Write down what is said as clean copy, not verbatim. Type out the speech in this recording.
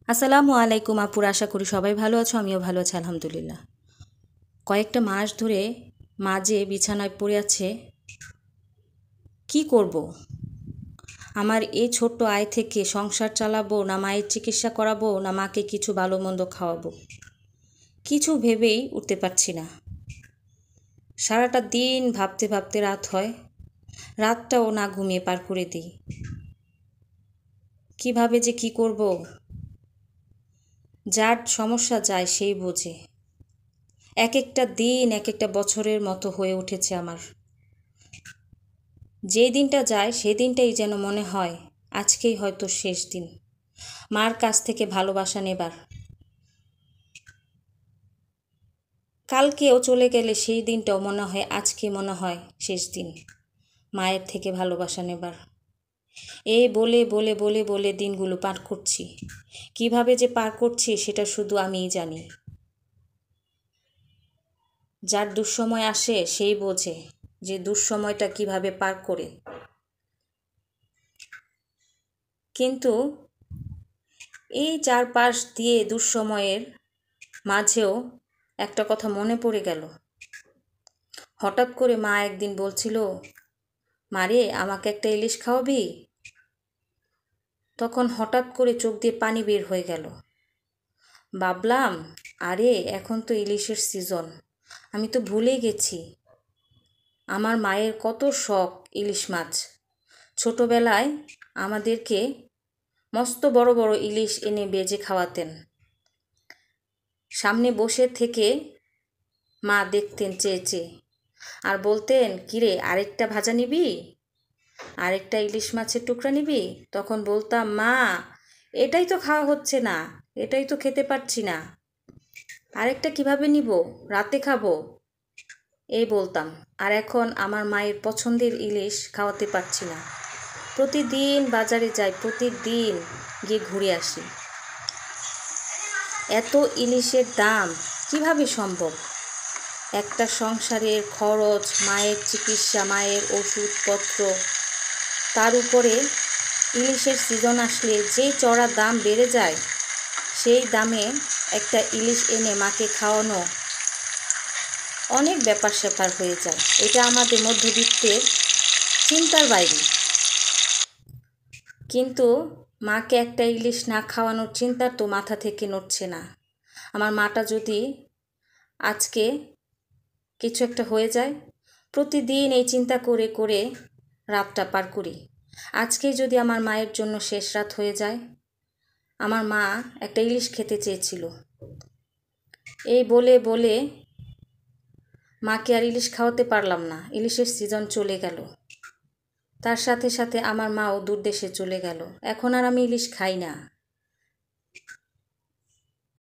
আসসালামু আলাইকুম আপুর, আশা করি সবাই ভালো আছো। আমিও ভালো আছি আলহামদুলিল্লাহ। কয়েকটা মাস ধরে মা যে বিছানায় পড়ে আছে, কি করব? আমার এই ছোট্ট আয় থেকে সংসার চালাবো, না মায়ের চিকিৎসা করাবো, না মাকে কিছু ভালো মন্দ খাওয়াবো, কিছু ভেবেই উঠতে পারছি না। সারাটা দিন ভাবতে ভাবতে রাত হয়, রাতটাও না ঘুমিয়ে পার করে দিই। কিভাবে যে কি করব, যার সমস্যা যায় সেই বোঝে। এক একটা দিন এক একটা বছরের মতো হয়ে উঠেছে আমার। যেই দিনটা যায় সেই দিনটাই যেন মনে হয় আজকেই হয়তো শেষ দিন, মার কাছ থেকে ভালোবাসা নেবার। কালকেও চলে গেলে সেই দিনটাও মনে হয় আজকে মনে হয় শেষ দিন, মায়ের থেকে ভালোবাসা নেবার। এই বলে বলে বলে বলে দিনগুলো পার করছি। কিভাবে যে পার করছি সেটা শুধু আমিই জানি। যার দুঃসময় আসে সেই বোঝে যে দুঃসময়টা কিভাবে পার করে। কিন্তু এই চারপাশ দিয়ে দুঃসময়ের মাঝেও একটা কথা মনে পড়ে গেল। হঠাৎ করে মা একদিন বলছিল, মারে আমাকে একটা ইলিশ খাওয়াবি? তখন হঠাৎ করে চোখ দিয়ে পানি বের হয়ে গেল। ভাবলাম, আরে এখন তো ইলিশের সিজন, আমি তো ভুলেই গেছি। আমার মায়ের কত শখ ইলিশ মাছ। ছোটবেলায় আমাদেরকে মস্ত বড় বড় ইলিশ এনে ভেজে খাওয়াতেন। সামনে বসে থেকে মা দেখতেন চেয়ে চেয়ে, আর বলতেন, কিরে আরেকটা ভাজা নিবি, আরেকটা ইলিশ মাছের টুকরা নিবি? তখন বলতাম, মা এটাই তো খাওয়া হচ্ছে না, এটাই তো খেতে পারছি না, আরেকটা কিভাবে নিব, রাতে খাবো, এই বলতাম। আর এখন আমার মায়ের পছন্দের ইলিশ খাওয়াতে পারছি না। প্রতিদিন বাজারে যাই, প্রতিদিন গিয়ে ঘুরে আসি। এত ইলিশের দাম কিভাবে সম্ভব? একটা সংসারের খরচ, মায়ের চিকিৎসা, মায়ের ওষুধপত্র, তার উপরে ইলিশের সিজন আসলে যেই চড়া দাম বেড়ে যায়, সেই দামে একটা ইলিশ এনে মাকে খাওয়ানো অনেক ব্যাপার স্যাপার হয়ে যায়। এটা আমাদের মধ্যবিত্তের চিন্তার বাইরে। কিন্তু মাকে একটা ইলিশ না খাওয়ানোর চিন্তা তো মাথা থেকে নড়ছে না। আমার মাটা যদি আজকে কিছু একটা হয়ে যায়, প্রতিদিন এই চিন্তা করে করে রাতটা পার করি। আজকেই যদি আমার মায়ের জন্য শেষ রাত হয়ে যায়। আমার মা একটা ইলিশ খেতে চেয়েছিল, এই বলে বলে মাকে আর ইলিশ খাওয়াতে পারলাম না। ইলিশের সিজন চলে গেল, তার সাথে সাথে আমার মাও দূর দেশে চলে গেল। এখন আর আমি ইলিশ খাই না।